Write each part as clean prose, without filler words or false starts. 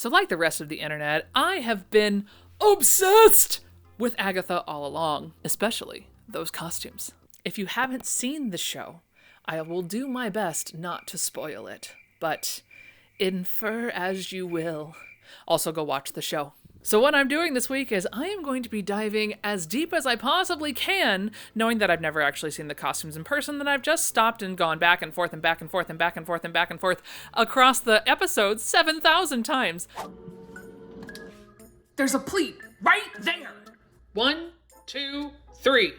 So like the rest of the internet, I have been obsessed with Agatha all along, especially those costumes. If you haven't seen the show, I will do my best not to spoil it, but infer as you will. Also go watch the show. So what I'm doing this week is I am going to be diving as deep as I possibly can, knowing that I've never actually seen the costumes in person, that I've just stopped and gone back and forth and back and forth and back and forth and back and forth across the episodes 7,000 times. There's a pleat right there. 1, 2, 3.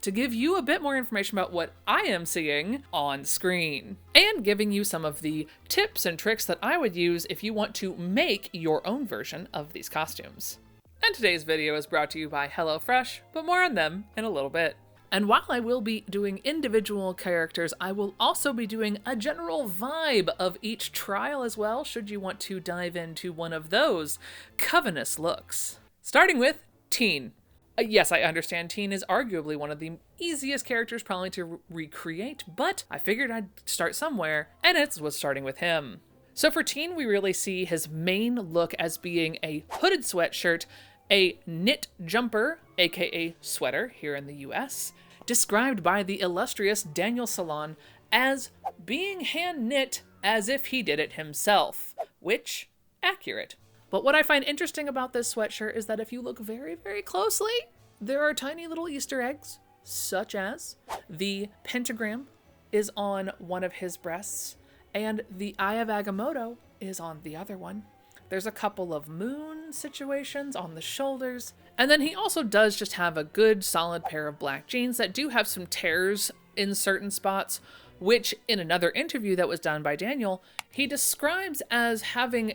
To give you a bit more information about what I am seeing on screen, and giving you some of the tips and tricks that I would use if you want to make your own version of these costumes. And today's video is brought to you by HelloFresh, but more on them in a little bit. And while I will be doing individual characters, I will also be doing a general vibe of each trial as well, should you want to dive into one of those covetous looks. Starting with Teen. Yes, I understand Teen is arguably one of the easiest characters probably to recreate, but I figured I'd start somewhere, and it was starting with him. So for Teen, we really see his main look as being a hooded sweatshirt, a knit jumper, aka sweater here in the US, described by the illustrious Daniel Salon as being hand knit as if he did it himself, which, accurate. But what I find interesting about this sweatshirt is that if you look very, very closely, there are tiny little Easter eggs, such as the pentagram is on one of his breasts, and the Eye of Agamotto is on the other one. There's a couple of moon situations on the shoulders, and then he also does just have a good solid pair of black jeans that do have some tears in certain spots, which in another interview that was done by Daniel, he describes as having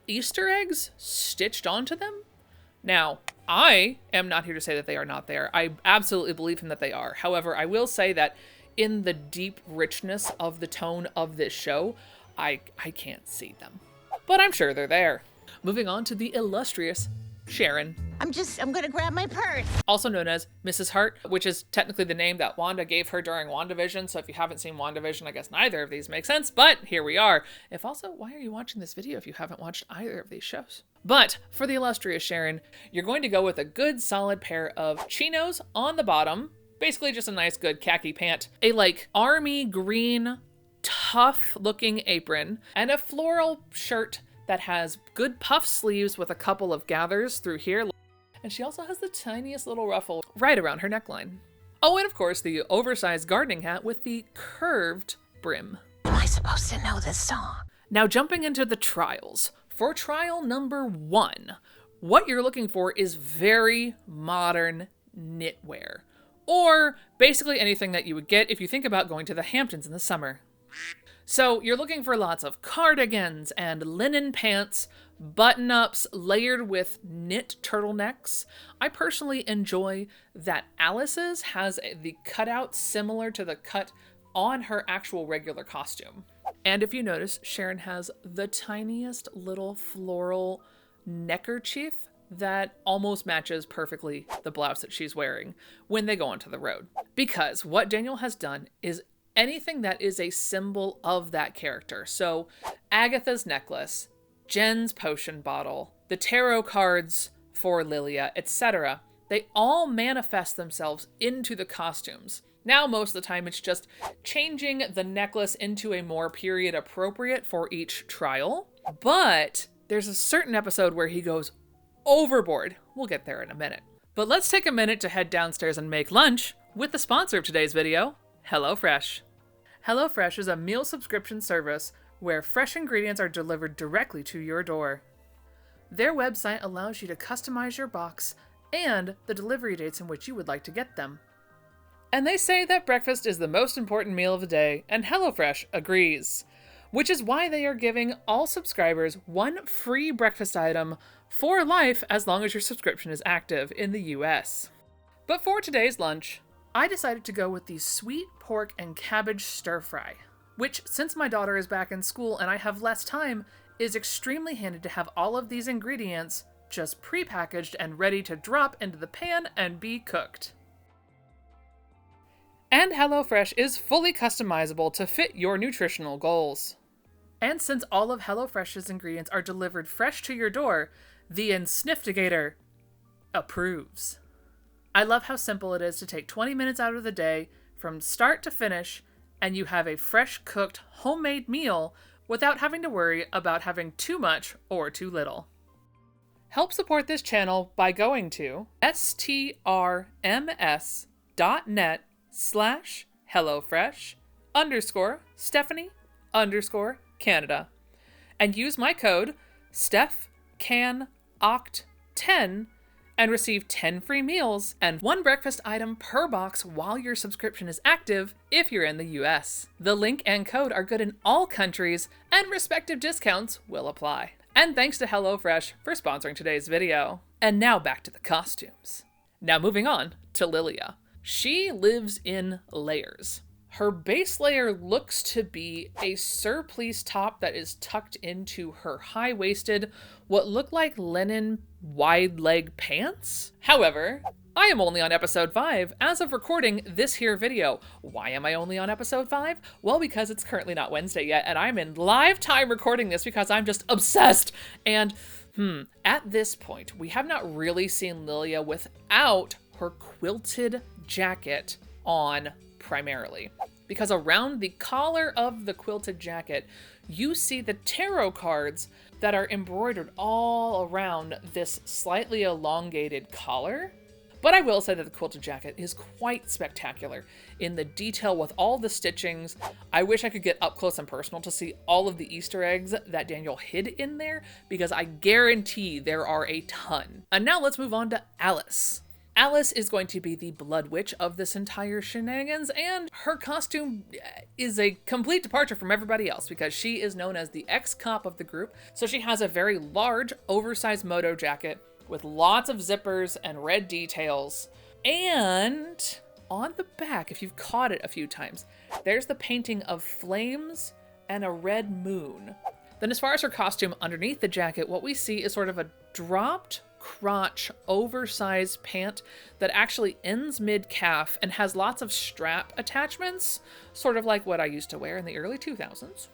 Easter eggs stitched onto them. Now, I am not here to say that they are not there. I absolutely believe him that they are. However, I will say that in the deep richness of the tone of this show, I can't see them. But I'm sure they're there. Moving on to the illustrious Sharon. I'm gonna grab my purse. Also known as Mrs. Hart, which is technically the name that Wanda gave her during WandaVision. So if you haven't seen WandaVision, I guess neither of these make sense, but here we are. Why are you watching this video if you haven't watched either of these shows? But for the illustrious Sharon, you're going to go with a good solid pair of chinos on the bottom, basically just a nice good khaki pant, a like army green, tough looking apron, and a floral shirt that has good puff sleeves with a couple of gathers through here. And she also has the tiniest little ruffle right around her neckline. Oh, and of course, the oversized gardening hat with the curved brim. Am I supposed to know this song? Now, jumping into the trials. For trial number 1, what you're looking for is very modern knitwear. Or basically anything that you would get if you think about going to the Hamptons in the summer. So you're looking for lots of cardigans and linen pants, button-ups layered with knit turtlenecks. I personally enjoy that Alice's has the cutout similar to the cut on her actual regular costume. And if you notice, Sharon has the tiniest little floral neckerchief that almost matches perfectly the blouse that she's wearing when they go onto the road. Because what Daniel has done is anything that is a symbol of that character. So Agatha's necklace, Jen's potion bottle, the tarot cards for Lilia, etc. They all manifest themselves into the costumes. Now, most of the time, it's just changing the necklace into a more period appropriate for each trial. But there's a certain episode where he goes overboard. We'll get there in a minute. But let's take a minute to head downstairs and make lunch with the sponsor of today's video, HelloFresh. HelloFresh is a meal subscription service where fresh ingredients are delivered directly to your door. Their website allows you to customize your box and the delivery dates in which you would like to get them. And they say that breakfast is the most important meal of the day, and HelloFresh agrees. Which is why they are giving all subscribers one free breakfast item for life as long as your subscription is active in the US. But for today's lunch, I decided to go with the sweet pork and cabbage stir fry, which, since my daughter is back in school and I have less time, is extremely handy to have all of these ingredients just pre-packaged and ready to drop into the pan and be cooked. And HelloFresh is fully customizable to fit your nutritional goals. And since all of HelloFresh's ingredients are delivered fresh to your door, the Insniftigator approves. I love how simple it is to take 20 minutes out of the day from start to finish, and you have a fresh cooked homemade meal without having to worry about having too much or too little. Help support this channel by going to strms.net/HelloFresh_Stephanie_Canada and use my code StephCanOct10 and receive 10 free meals and 1 breakfast item per box while your subscription is active if you're in the US. The link and code are good in all countries, and respective discounts will apply. And thanks to HelloFresh for sponsoring today's video. And now back to the costumes. Now moving on to Lilia. She lives in layers. Her base layer looks to be a surplice top that is tucked into her high-waisted, what look like linen wide leg pants. However, I am only on episode 5 as of recording this here video. Why am I only on episode 5? Well, because it's currently not Wednesday yet, and I'm in live time recording this because I'm just obsessed. And at this point, we have not really seen Lilia without her quilted jacket on primarily. Because around the collar of the quilted jacket, you see the tarot cards that are embroidered all around this slightly elongated collar. But I will say that the quilted jacket is quite spectacular in the detail with all the stitchings. I wish I could get up close and personal to see all of the Easter eggs that Daniel hid in there, because I guarantee there are a ton. And now let's move on to Alice. Alice is going to be the Blood Witch of this entire shenanigans, and her costume is a complete departure from everybody else because she is known as the ex-cop of the group. So she has a very large, oversized moto jacket with lots of zippers and red details. And on the back, if you've caught it a few times, there's the painting of flames and a red moon. Then as far as her costume underneath the jacket, what we see is sort of a dropped crotch oversized pant that actually ends mid-calf and has lots of strap attachments, sort of like what I used to wear in the early 2000s.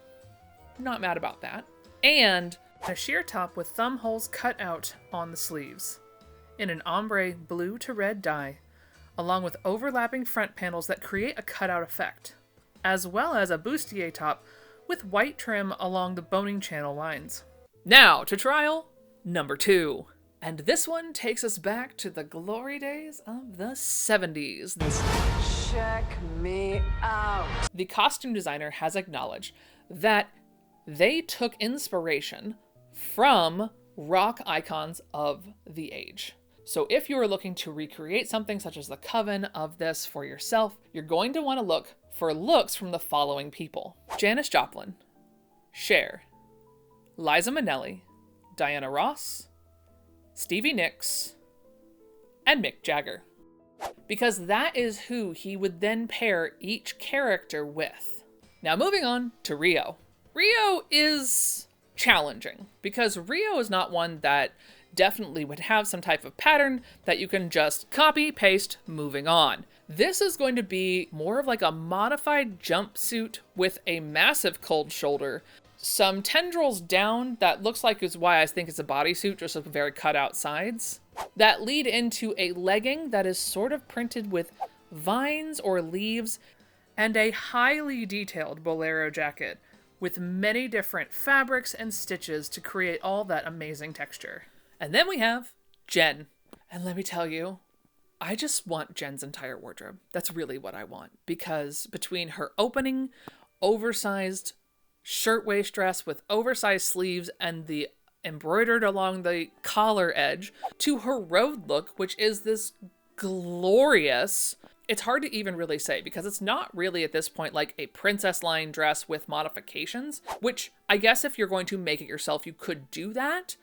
Not mad about that. And a sheer top with thumb holes cut out on the sleeves in an ombre blue to red dye, along with overlapping front panels that create a cutout effect, as well as a bustier top with white trim along the boning channel lines. Now to trial number 2. And this one takes us back to the glory days of the 70s. Check me out. The costume designer has acknowledged that they took inspiration from rock icons of the age. So if you are looking to recreate something such as the coven of this for yourself, you're going to want to look for looks from the following people: Janis Joplin, Cher, Liza Minnelli, Diana Ross, Stevie Nicks, and Mick Jagger. Because that is who he would then pair each character with. Now moving on to Rio. Rio is challenging because Rio is not one that definitely would have some type of pattern that you can just copy, paste, moving on. This is going to be more of like a modified jumpsuit with a massive cold shoulder, some tendrils down that looks like is why I think it's a bodysuit, just with very cut out sides, that lead into a legging that is sort of printed with vines or leaves, and a highly detailed bolero jacket with many different fabrics and stitches to create all that amazing texture. And then we have Jen. And let me tell you, I just want Jen's entire wardrobe. That's really what I want, because between her opening oversized shirtwaist dress with oversized sleeves and the embroidered along the collar edge, to her road look, which is this glorious, it's hard to even really say because it's not really at this point like a princess line dress with modifications, which I guess if you're going to make it yourself, you could do that.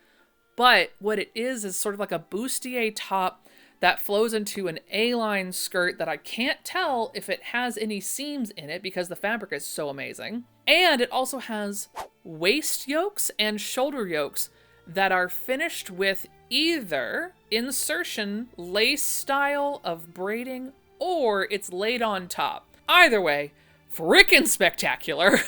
But what it is sort of like a bustier top that flows into an A-line skirt that I can't tell if it has any seams in it because the fabric is so amazing. And it also has waist yokes and shoulder yokes that are finished with either insertion lace style of braiding or it's laid on top. Either way, frickin' spectacular.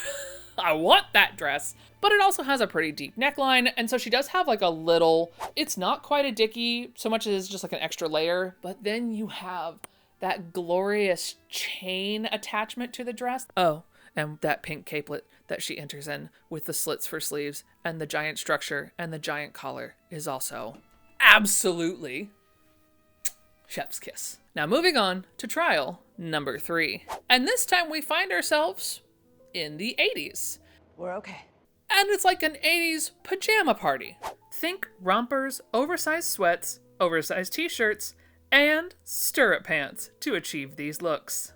I want that dress. But it also has a pretty deep neckline, and so she does have like a little, it's not quite a dickie so much as just like an extra layer, but then you have that glorious chain attachment to the dress. Oh, and that pink capelet that she enters in with the slits for sleeves and the giant structure and the giant collar is also absolutely chef's kiss. Now moving on to trial number 3. And this time we find ourselves in the 80s. We're okay. And it's like an 80s pajama party. Think rompers, oversized sweats, oversized t-shirts, and stirrup pants to achieve these looks.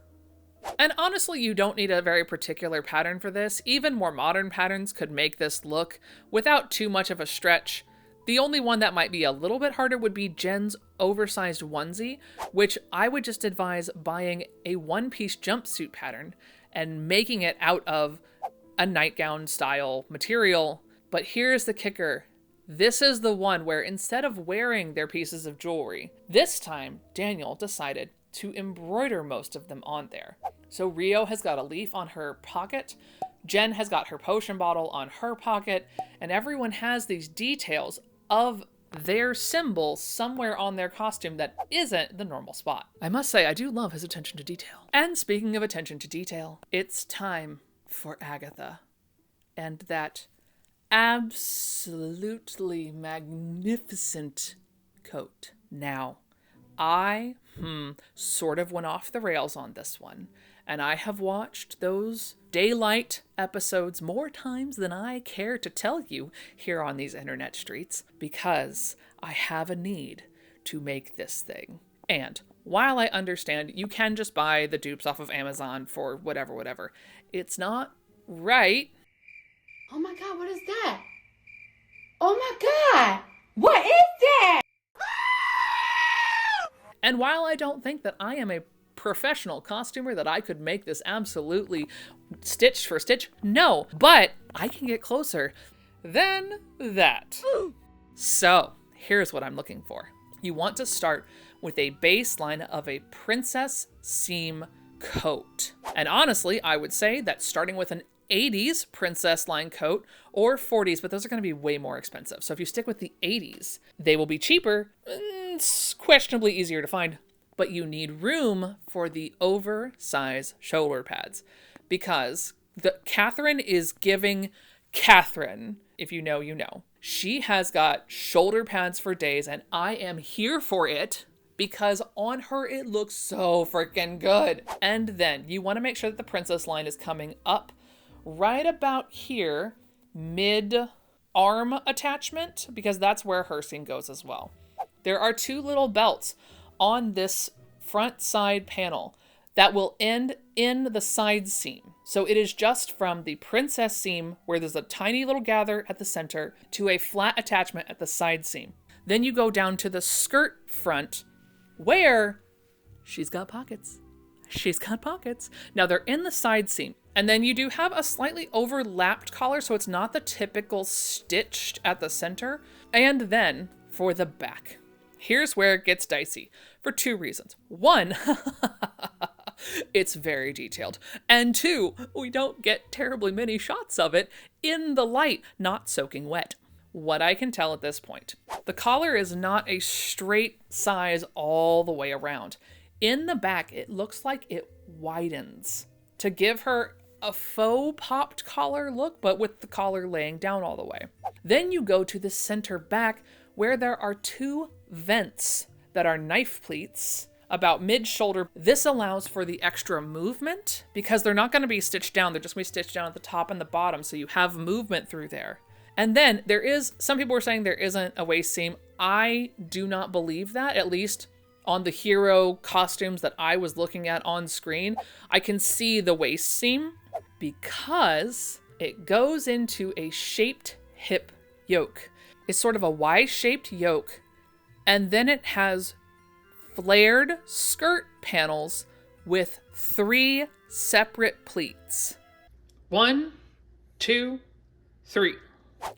And honestly, you don't need a very particular pattern for this. Even more modern patterns could make this look without too much of a stretch. The only one that might be a little bit harder would be Jen's oversized onesie, which I would just advise buying a one-piece jumpsuit pattern and making it out of a nightgown style material. But here's the kicker. This is the one where instead of wearing their pieces of jewelry, this time Daniel decided to embroider most of them on there. So Rio has got a leaf on her pocket, Jen has got her potion bottle on her pocket, and everyone has these details of their symbol somewhere on their costume that isn't the normal spot. I must say, I do love his attention to detail. And speaking of attention to detail, it's time for Agatha and that absolutely magnificent coat. Now, I sort of went off the rails on this one, and I have watched those daylight episodes more times than I care to tell you here on these internet streets, because I have a need to make this thing. And while I understand you can just buy the dupes off of Amazon for whatever, it's not right. Oh my God, what is that? Oh my God, what is that? And while I don't think that I am a professional costumer, that I could make this absolutely stitch for stitch, no, but I can get closer than that. So here's what I'm looking for. You want to start with a baseline of a princess seam coat. And honestly, I would say that starting with an 80s princess line coat or 40s, but those are going to be way more expensive. So if you stick with the 80s, they will be cheaper. It's questionably easier to find, but you need room for the oversized shoulder pads because Catherine is giving Catherine. If you know, you know. She has got shoulder pads for days, and I am here for it because on her it looks so freaking good. And then you want to make sure that the princess line is coming up right about here, mid-arm attachment, because that's where her seam goes as well. There are 2 little belts on this front side panel that will end in the side seam. So it is just from the princess seam, where there's a tiny little gather at the center, to a flat attachment at the side seam. Then you go down to the skirt front, where she's got pockets. She's got pockets. Now they're in the side seam. And then you do have a slightly overlapped collar, so it's not the typical stitched at the center. And then for the back, here's where it gets dicey for 2 reasons. 1, it's very detailed. And 2, we don't get terribly many shots of it in the light, not soaking wet. What I can tell at this point, the collar is not a straight size all the way around. In the back, it looks like it widens to give her a faux popped collar look, but with the collar laying down all the way. Then you go to the center back, where there are 2 vents that are knife pleats about mid-shoulder. This allows for the extra movement because they're not going to be stitched down. They're just going to be stitched down at the top and the bottom, so you have movement through there. And then there is, some people are saying there isn't a waist seam. I do not believe that, at least on the hero costumes that I was looking at on screen. I can see the waist seam because it goes into a shaped hip yoke. It's sort of a Y-shaped yoke, and then it has flared skirt panels with 3 separate pleats. 1, 2, 3.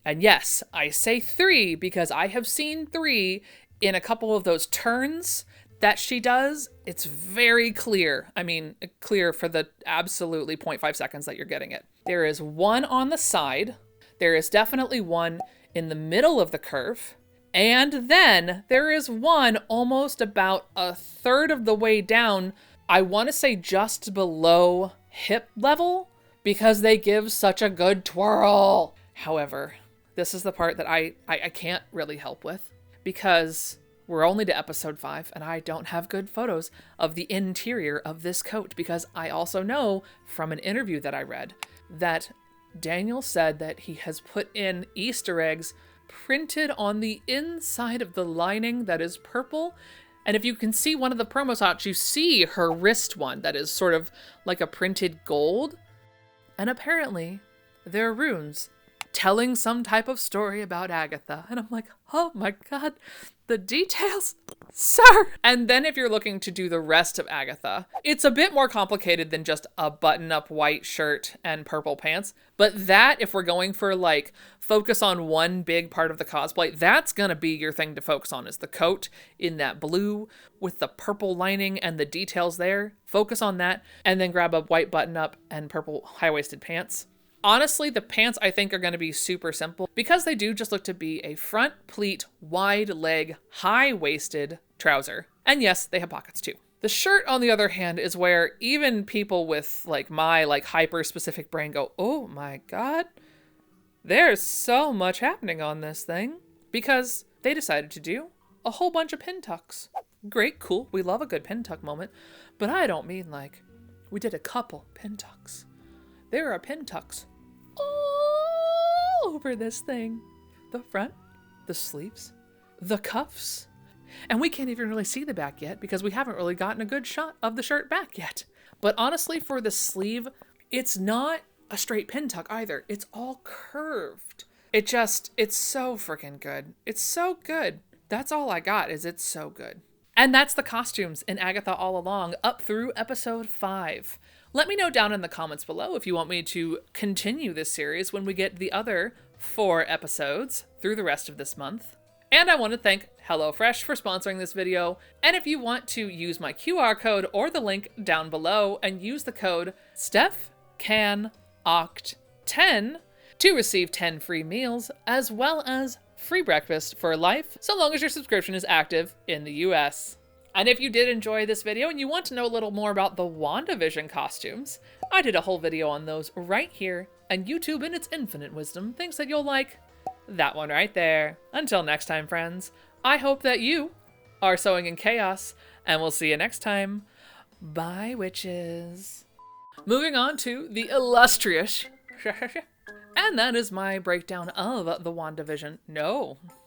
And yes, I say 3 because I have seen 3 in a couple of those turns that she does. It's very clear. I mean, clear for the absolutely 0.5 seconds that you're getting it. There is one on the side. There is definitely one in the middle of the curve. And then there is one almost about a third of the way down, I want to say just below hip level, because they give such a good twirl. However, this is the part that I can't really help with, because we're only to episode 5 and I don't have good photos of the interior of this coat, because I also know from an interview that I read that Daniel said that he has put in Easter eggs printed on the inside of the lining that is purple. And if you can see one of the promo shots, you see her wrist one that is sort of like a printed gold. And apparently there are runes telling some type of story about Agatha. And I'm like, oh my God, the details, sir. And then if you're looking to do the rest of Agatha, it's a bit more complicated than just a button-up white shirt and purple pants. But that, if we're going for like focus on one big part of the cosplay, that's gonna be your thing to focus on, is the coat in that blue with the purple lining and the details there. Focus on that, and then grab a white button-up and purple high-waisted pants. Honestly, the pants I think are going to be super simple, because they do just look to be a front pleat, wide leg, high-waisted trouser. And yes, they have pockets too. The shirt, on the other hand, is where even people with like my hyper-specific brain go, oh my God, there's so much happening on this thing, because they decided to do a whole bunch of pin tucks. Great, cool, we love a good pin tuck moment, but I don't mean like we did a couple pin tucks. There are pin tucks all over this thing. The front, the sleeves, the cuffs. And we can't even really see the back yet because we haven't really gotten a good shot of the shirt back yet. But honestly, for the sleeve, it's not a straight pin tuck either. It's all curved. It's so freaking good. It's so good. That's all I got, is it's so good. And that's the costumes in Agatha all along, up through episode 5. Let me know down in the comments below if you want me to continue this series when we get the other 4 episodes through the rest of this month. And I want to thank HelloFresh for sponsoring this video. And if you want to use my QR code or the link down below and use the code StephCanOct10 to receive 10 free meals, as well as free breakfast for life, so long as your subscription is active in the US. And if you did enjoy this video and you want to know a little more about the WandaVision costumes, I did a whole video on those right here, and YouTube in its infinite wisdom thinks that you'll like that one right there. Until next time, friends, I hope that you are sewing in chaos, and we'll see you next time. Bye, witches. Moving on to the illustrious, and that is my breakdown of the WandaVision. No.